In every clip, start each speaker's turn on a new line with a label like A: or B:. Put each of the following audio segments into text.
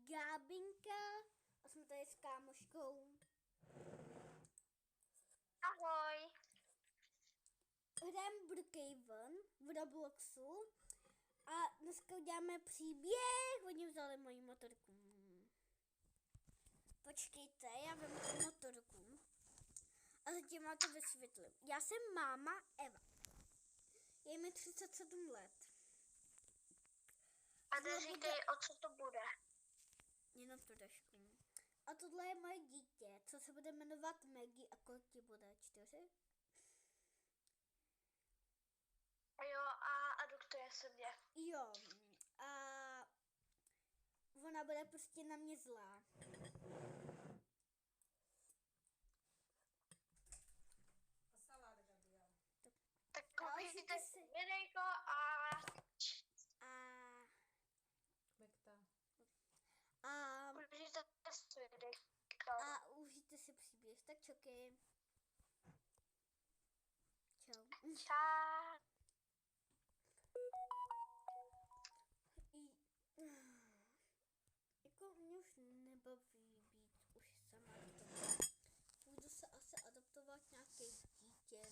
A: Gábinka a jsme tady s kámoškou.
B: Ahoj.
A: Hrajeme Brookhaven v Robloxu a dneska uděláme příběh. Oni vzali moji motorku. Počkejte, já vezmu tu motorku a zatím vám to vysvětlím. Já jsem máma Eva. Je mi 37 let.
B: A teď říkej, o co to bude.
A: Jenom trošku. A tohle je moje dítě, co se bude jmenovat Maggie a kolik ti bude? 4?
B: Jo, a adoptuje se mě.
A: Jo. A ona bude prostě na mě zlá.
B: Tak koupíte si videjko a užijte si videjko.
A: A užijte si příběh. Tak čoky. Čau.
B: Čau.
A: Jako mě už nebaví být už sama. Půjdu se asi adoptovat nějaké dítě.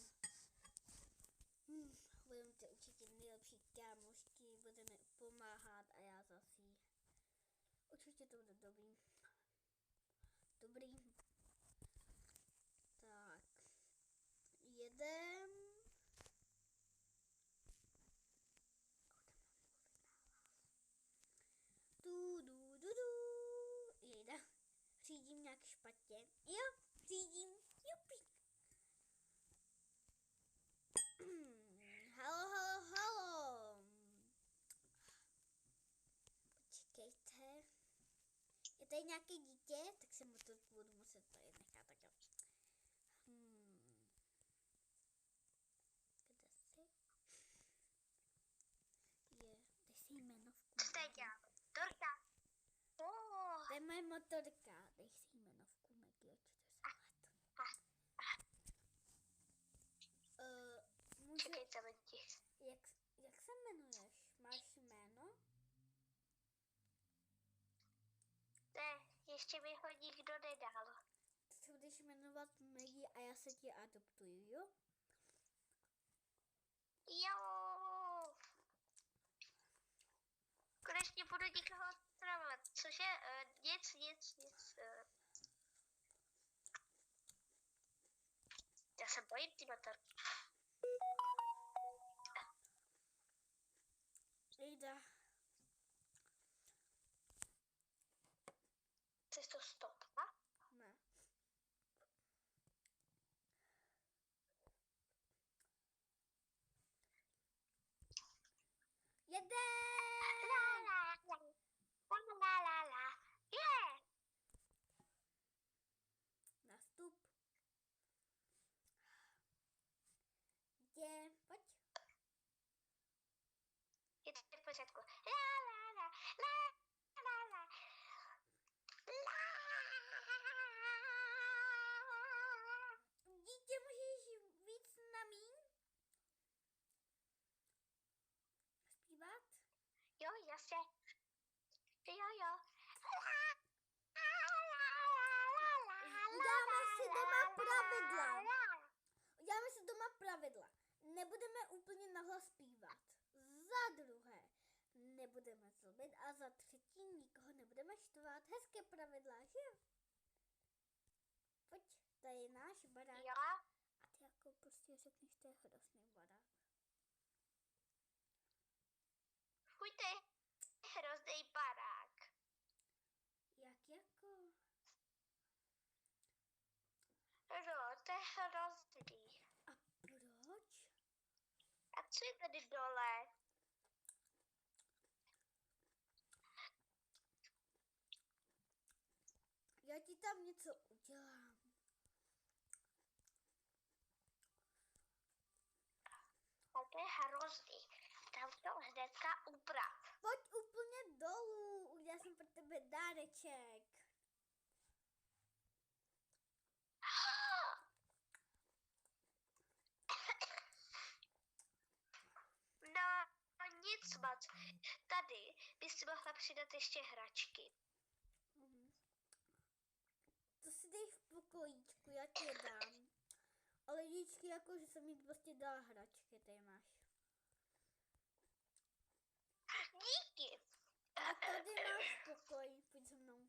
A: Budeme to určitě nejlepší kámošky, budeme pomáhat a já zase. Určitě to bude dobrý. Dobrý. Tak. Jedem. Jejda. Řídím nějak špatně. Jo, řídím. Jupi. Halo. Počkejte. Je tady nějaké dítě, tak se mu to budu muset tady nechat takhle. Kde jsi? Dej si jmenovku.
B: Co teď dělám? Torta.
A: To je moje motorka. Dej si jmenovku, Maggie, o 4 let.
B: Čekejte, lidi.
A: Jak se jmenuješ? Máš jméno?
B: Ne, ještě mi ho nikdo nedal.
A: Ty se budeš jmenovat Maggie a já se ti adoptuju, jo?
B: Jo. Konečně budu nikoho travovat. Cože? Nic. Já se bojím ty motorky.
A: Jejda.
B: Chceš to stopla?
A: Ne. Jede!
B: La. Je!
A: Nastup. Jde, pojď.
B: Je to v pořádku. La.
A: Dítě, můžeš víc na míň? Zpívat?
B: Jo, jasně. Jo.
A: Uděláme si doma pravidla. Nebudeme úplně nahlas zpívat. Za druhé, nebudeme zlobit a za třetí nikoho nebudeme štvat. Hezké pravidla, že jo? Pojď, to je náš barák.
B: Jo.
A: A ty jako prostě řekneš, to je hrozný barák.
B: Fuj, to je hrozný barák.
A: Jak jako?
B: No, to je hrozný.
A: A proč?
B: A co je tady dole?
A: Já ti tam něco udělám.
B: A to je hrozný. Tam to hnedka uprav.
A: Pojď úplně dolů, udělal jsem pro tebe dáreček.
B: No, nic moc. Tady bys si mohla přidat ještě hračky.
A: si dej v pokojíčku, já ti je dám. Ale díčky, jako, že jsem jí prostě dala hračky, tady máš.
B: Díky.
A: A tady máš pokoj, pojď se mnou.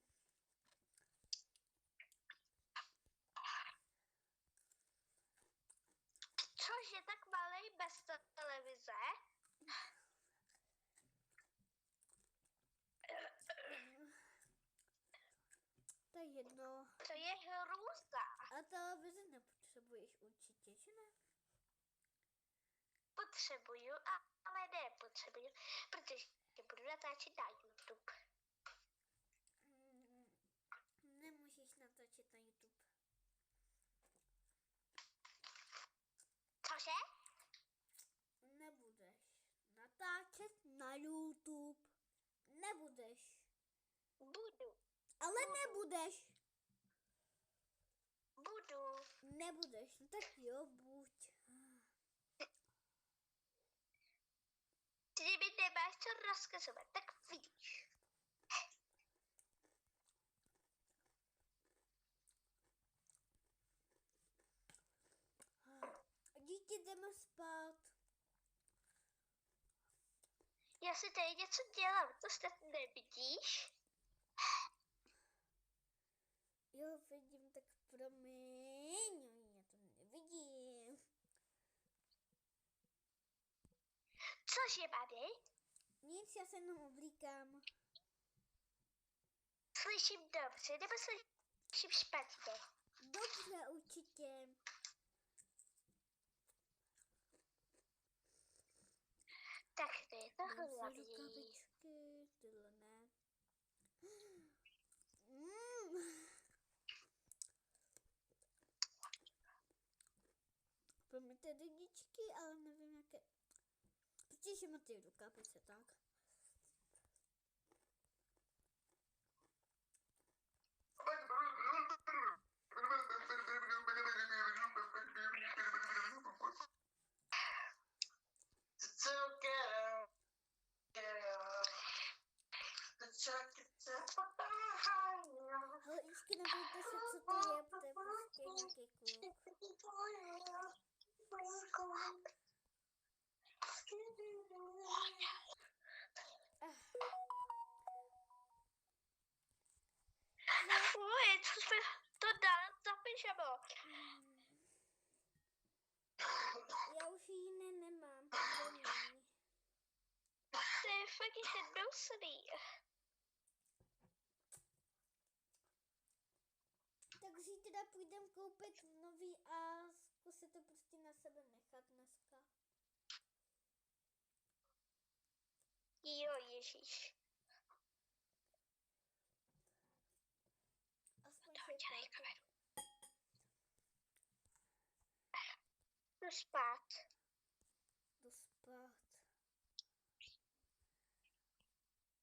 B: Což je tak malý bez televize?
A: To je jedno.
B: To je hrůza.
A: A televizi nepotřebuješ určitě, že ne?
B: Potřebuju, ale nepotřebuju, protože budu natáčet na YouTube.
A: Nemůžeš natáčet na YouTube.
B: Cože?
A: Nebudeš natáčet na YouTube. Nebudeš.
B: Budu.
A: Ale nebudeš.
B: Budu.
A: Nebudeš. No tak jo, buď.
B: Ty mi nemáš co rozkazovat, tak vidíš.
A: Dítě, jdeme spát.
B: Já si tady něco dělám, to jste nevidíš?
A: Jo, vidím, tak promiň, já to nevidím.
B: Cože, babi?
A: Nic, já se jenom oblíkám.
B: Slyším dobře, nebo slyším špatně?
A: Dobře, určitě.
B: Tak to je to
A: Dám si
B: hlavní.
A: rukavičky, tyhle ne. Promiňte, dědičky, ale nevím, jaké. Protože má ty rukavice, tak. Ale ještě nebojte se, co to je, to je prostě nějaký kluk.
B: Uj, co jsme to dali za pyžamo?
A: Já už jiné nemám, promiň.
B: To je fakt ještě hnusný.
A: Tak zítra půjdem koupit nový a zkusit to prostě na sebe nechat dneska.
B: Jo, ježíš.
A: Aspoň si je
B: Dělej
A: pár.
B: kameru. Jdu spát.
A: Jdu spát.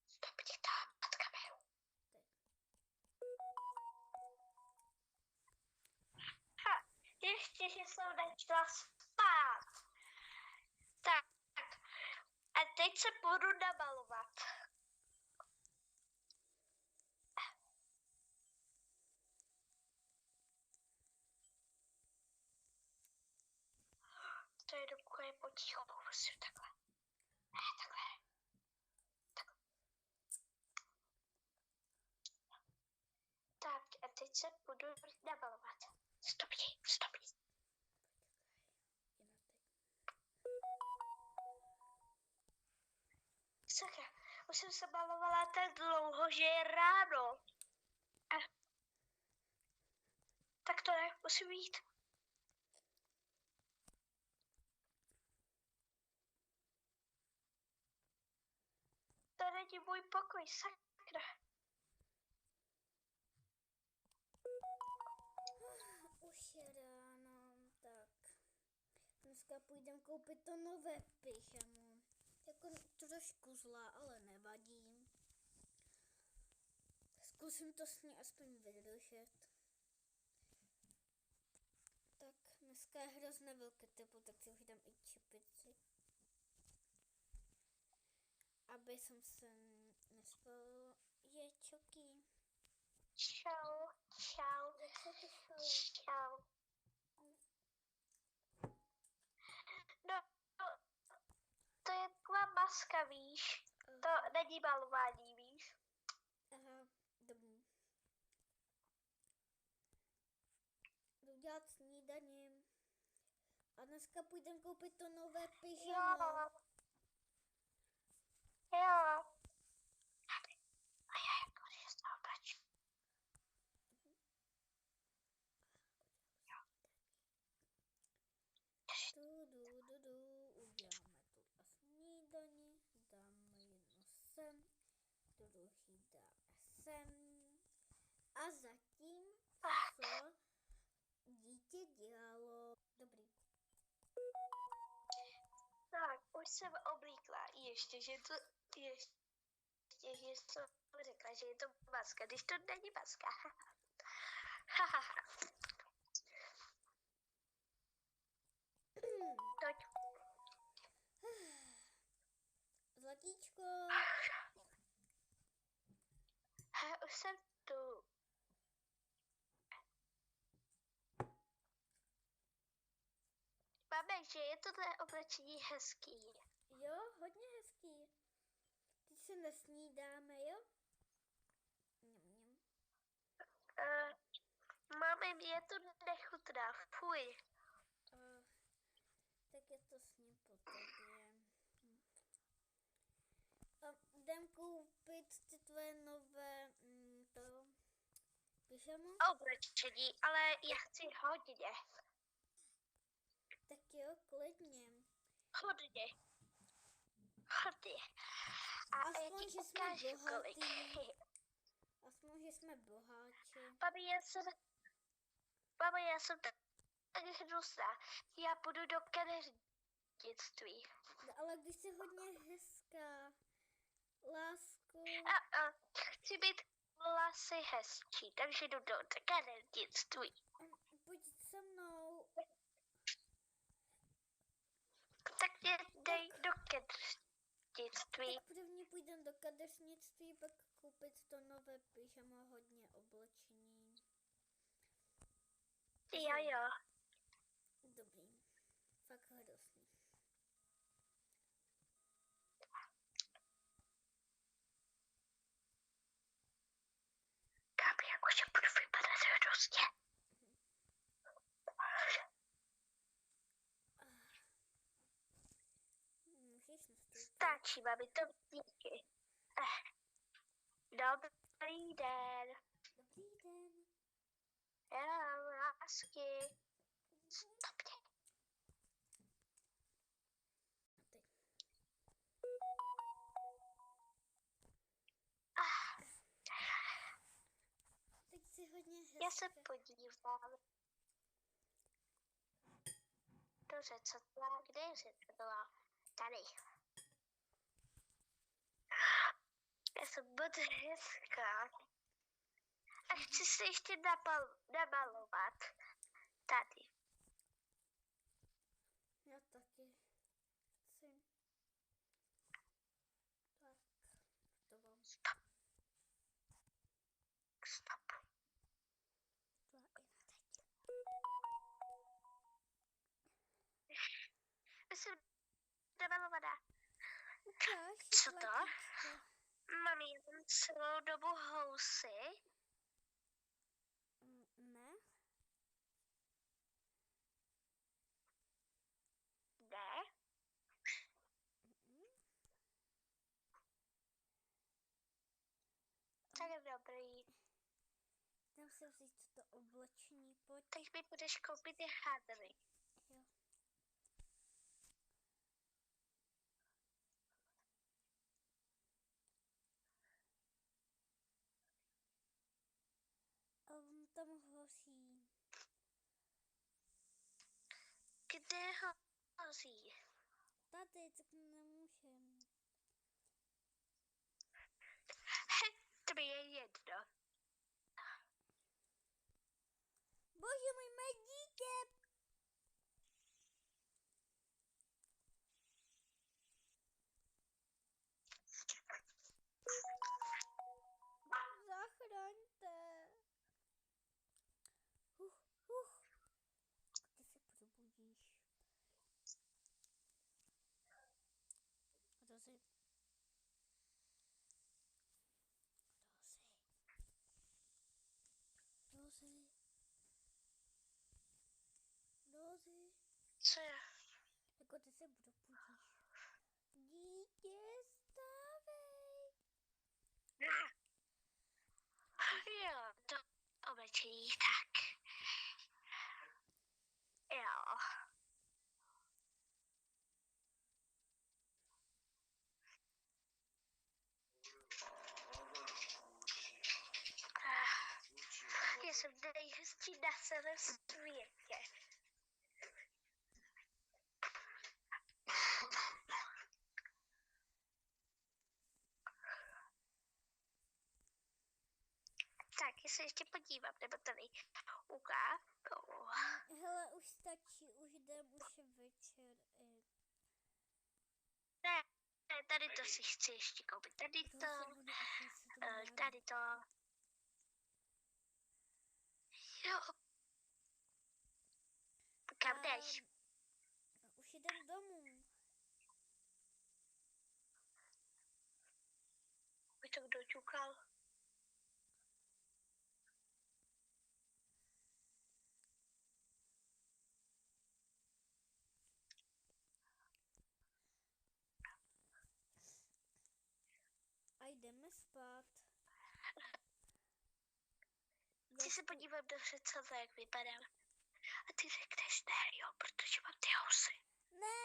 B: Stop, ti dát kameru.
A: Teď.
B: Ha, ještě, že jsem nechtěla spát. Tak. A teď se budu nabalovat. To je dokud je potichu, musím takhle. Ne, takhle. Takhle. Tak a teď se budu nabalovat. Stopni.
A: Jenom teď.
B: Sakra, už jsem se balovala tak dlouho, že je ráno. A... Tak to ne, musím jít. To není můj pokoj, sakra.
A: Už je ráno, tak. Dneska půjdem koupit to nové pyžamo. Jako trošku zlá, ale nevadí. Zkusím to s ní aspoň vydržet. Tak, dneska je hrozně velké teplo, tak si už dám i čepici. Aby jsem se nespal. Je čoky.
B: Čau, čau,
A: Jak se ti spalo?
B: čau. No, to je taková maska, víš? To není malování, víš?
A: Aha, dobrý. Jdu dělat snídaní. A dneska půjdem koupit to nové pyžamo.
B: Jo. A já jako, že se obračím.
A: Uděláme tu snídaní, dáme jedno sem, druhý dáme sem. A zatím, co dítě dělalo. Dobrý.
B: Tak, už jsem oblíkla. Ještě, že jsem řekla, že je to maska, když to není maska. Toť.
A: Zlatíčko.
B: Už jsem tu. Máme, že je tohle oblečení hezký.
A: Jo, hodně hezký. Teď se nesnídáme, jo? Mňam.
B: Máme, mě to nechutná, fuj.
A: Tak je to s ním po tobě. Jdem koupit ty tvoje nové to pyžamo?
B: Oblečení, ale já chci hodně.
A: Tak jo, klidně.
B: Hodně. A
A: Aspoň,
B: já ti
A: že jsme
B: ukážu,
A: bohatý.
B: kolik.
A: Aspoň, že jsme boháči.
B: Mami, já jsem tak hnusná. Já půjdu do kadeřnictví.
A: No, ale když jsi hodně hezká, lásku.
B: Chci být vlasy hezčí, takže jdu do kadeřnictví.
A: Pojď se mnou.
B: Tak mě dej do kadeřnictví.
A: Tak první půjdem do kadeřnictví, pak koupit to nové pyžamo, hodně oblečení.
B: Jo.
A: Dobrý. Fakt hrozný.
B: Kámo, jakože budu vypadat hrozně.
A: Můžeš nastoupit.
B: Stačí, mami, to díky. Dobrý den.
A: Dobrý den.
B: Já, lásky. Stopně.
A: A teď. Teď jsi hodně hezká.
B: Já se podívám. Dobře, co to byla? Kde je to byla? Tady. Já jsem moc hezká. A chci se ještě namalovat. Tady.
A: Já taky. Chci. Tak. To vám.
B: Stop. Stop.
A: To i na teď.
B: Jsem namalovaná.
A: Ukáž,
B: Co to?
A: zlatíčko.
B: Mami, já mám celou dobu housy.
A: Ne?
B: Ne? Tak dobrý.
A: Jdem se vzít to oblečení, pojď.
B: Teď mi budeš koupit ty hadry.
A: Jo. A on tam hoří.
B: Kde hoří?
A: Tady, tak nemůžem.
B: To mi je jedno.
A: Bože můj, mé dítě! Zachraňte. Dozy. Dozy. Dozy.
B: Co je?
A: Jako ty se probudíš. Dítě, stávej.
B: Jo, to oblečení, tak. Jo. Já jsem nejhezčí na celém světě. Tak, já se ještě podívám, nebo tady ukážu.
A: Hele, už stačí, už jdem, už je večer.
B: Ne, tady to si chci ještě koupit. Tady
A: To
B: to,
A: se bude asi se to dá.
B: tady to. Jo. Kam jdeš?
A: Už jdem domů.
B: Už to kdo ťukal?
A: A jdeme spát.
B: Chci se podívat do zrcadla, jak vypadám. A ty řekneš ne, jo, protože mám ty housy.
A: Ne,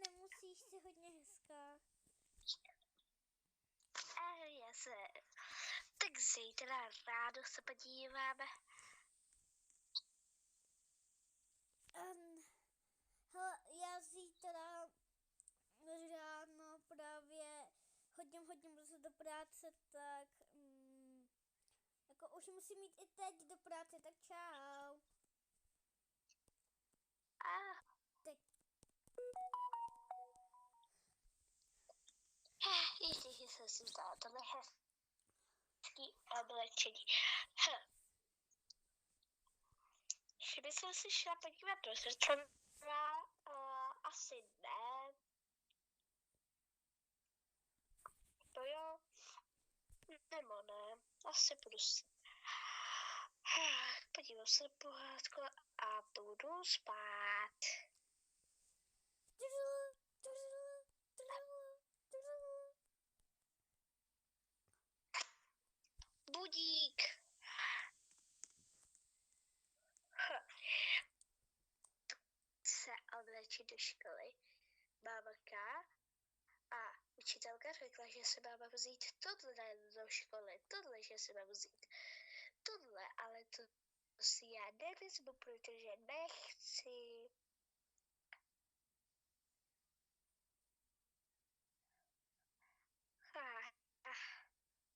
A: nemusíš, si hodně hezká.
B: Já se... Tak zítra ráno se podíváme.
A: Hele, já zítra ráno právě hodím brzo do práce, tak jako už musím jít i teď do práce, tak čau.
B: A
A: Teď.
B: ještě jsem si vzala tohle hezký oblečení. Kdyby jsem si šla podívat do zrcadla, asi ne. To jo, nebo ne, asi budu si. Podívám se na pohádku a budu spát. Budík. Se oblečit do školy. Mámka a učitelka řekla, že se mám vzít tohle do školy, tohle, že se mám vzít tohle, ale to si já nevezmu, protože nechci.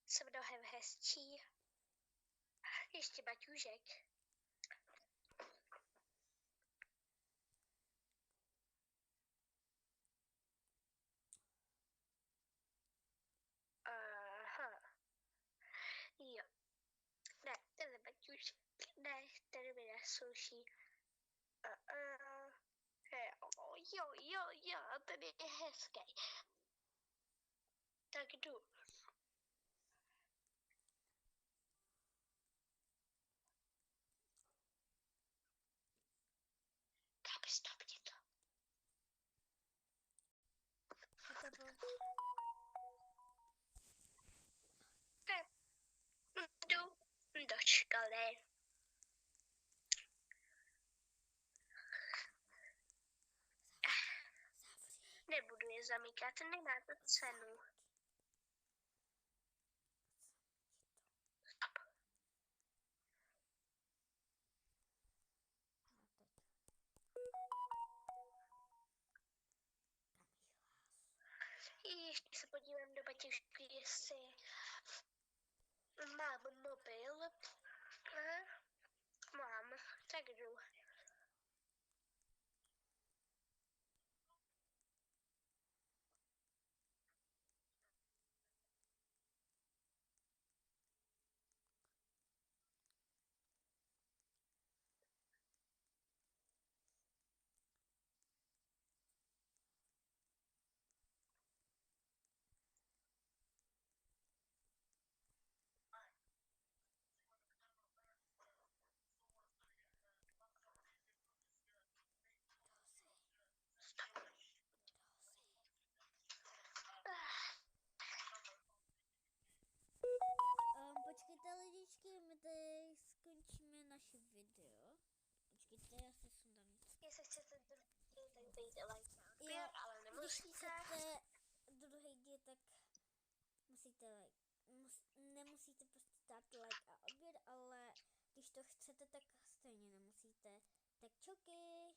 B: Jsem mnohem hezčí. Ještě baťůžek. Aha. Jo. Ne, tenhle baťůžek. Ne, ten mi nesluší. Jo, ten je hezký. Tak jdu. Kápi, stopni to. Jdu do školy. Nebudu je zamykat, nemá to cenu. Stop. Ještě se podívám do batěžky, jestli mám mobil. Mám, tak jdu.
A: Počkejte lidičky, my tady skončíme naše video. Počkejte, já se sundám něco.
B: Jestli chcete druhý díl, tak dejte like na odběr,
A: Jo,
B: ale
A: když
B: nemusíte.
A: chcete druhý díl, tak musíte nemusíte prostě dát like a odběr, ale když to chcete, tak stejně nemusíte. Tak čuky!